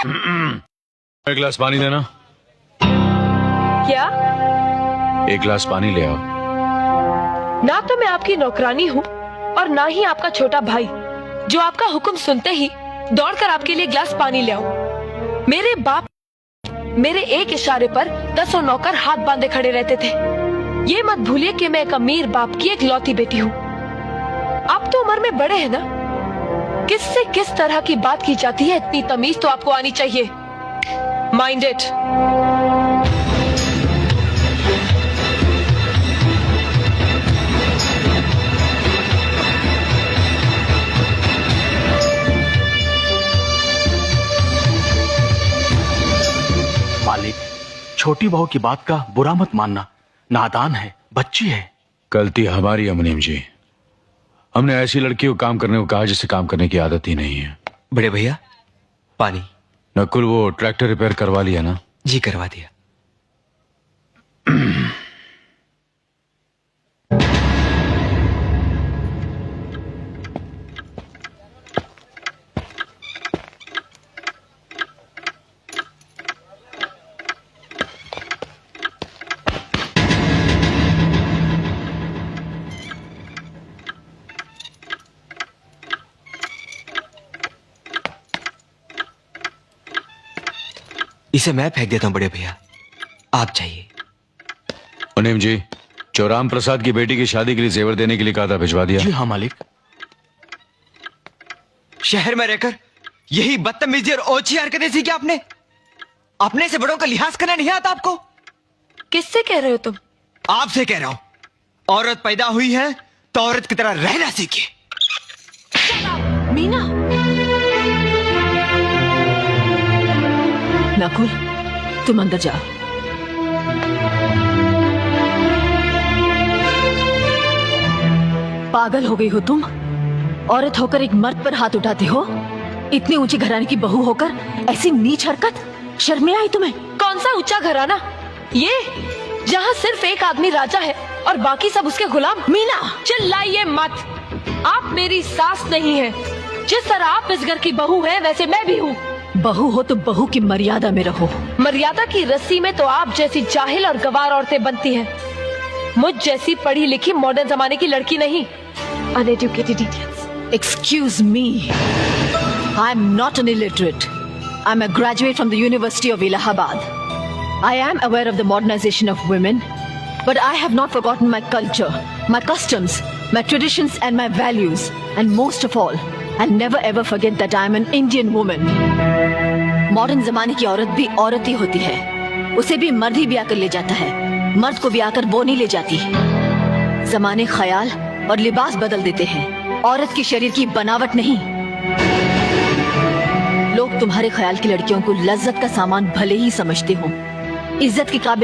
एक गिलास पानी देना। क्या? एक गिलास पानी ले आओ। ना तो मैं आपकी नौकरानी हूँ और ना ही आपका छोटा भाई जो आपका हुक्म सुनते ही दौड़कर आपके लिए गिलास पानी ले आऊं। मेरे बाप मेरे एक इशारे पर 10 नौकर हाथ बांधे खड़े रहते थे। ये मत भूलिए कि मैं एक अमीर बाप की एक लौती बेटी हूँ। आप तो उम्र में बड़े हैं ना, किससे किस तरह की बात की जाती है इतनी तमीज तो आपको आनी चाहिए। Mind it. मालिक, छोटी बहू की बात का बुरा मत मानना, नादान है, बच्ची है। गलती हमारी है मुनीम जी। हमने ऐसी लड़की को काम करने को कहा जिसे काम करने की आदत ही नहीं है। बड़े भैया पानी। नकुल, वो ट्रैक्टर रिपेयर करवा लिया ना? जी करवा दिया। इसे मैं फेंक देता हूं बड़े भैया, आप चाहिए। मुनीम जी, चौराम प्रसाद की बेटी की शादी के लिए जेवर देने के लिए कहा था, भिजवा दिया? जी हाँ मालिक। शहर में रहकर यही बदतमीजी और ओछी हरकतें सीखी आपने? अपने से बड़ों का लिहाज करना नहीं आता आपको? किससे कह रहे हो तुम? आपसे कह रहा हूं। औरत पैदा हुई है तो औरत की तरह रहना सीखिए। मीना, नकुल, तुम अंदर जाओ। पागल हो गई हो तुम? औरत होकर एक मर्द पर हाथ उठाती हो? इतनी ऊंची घराने की बहू होकर ऐसी नीच हरकत, शर्म नहीं आई तुम्हें? कौन सा ऊंचा घराना? ये जहाँ सिर्फ एक आदमी राजा है और बाकी सब उसके गुलाम। मीना, चिल्लाइए मत। आप मेरी सास नहीं है। जिस तरह आप इस घर की बहू हैं, वैसे मैं भी हूँ। बहू हो तो बहू की मर्यादा में रहो। मर्यादा की रस्सी में तो आप जैसी जाहिल और गवार औरतें बनती हैं। मुझ जैसी पढ़ी लिखी मॉडर्न जमाने की लड़की नहीं। Uneducated idiots. Excuse me, I'm not an illiterate. I'm a graduate from the University of Allahabad. I am aware of the modernization of women, but I have not forgotten my culture, my customs, my traditions and my values. And most of all, I'll never ever forget that I'm an Indian woman. Modern जमाने की औरत भी औरत ही होती है। उसे भी मर्द ही ब्याह कर ले जाता है, मर्द को ब्याह कर वो नहीं ले जाती। जमाने ख्याल और लिबास बदल देते हैं, औरत के शरीर की बनावट नहीं। लोग तुम्हारे ख्याल की लड़कियों को लज्जत का सामान भले ही समझते हो, इज्जत के काबिल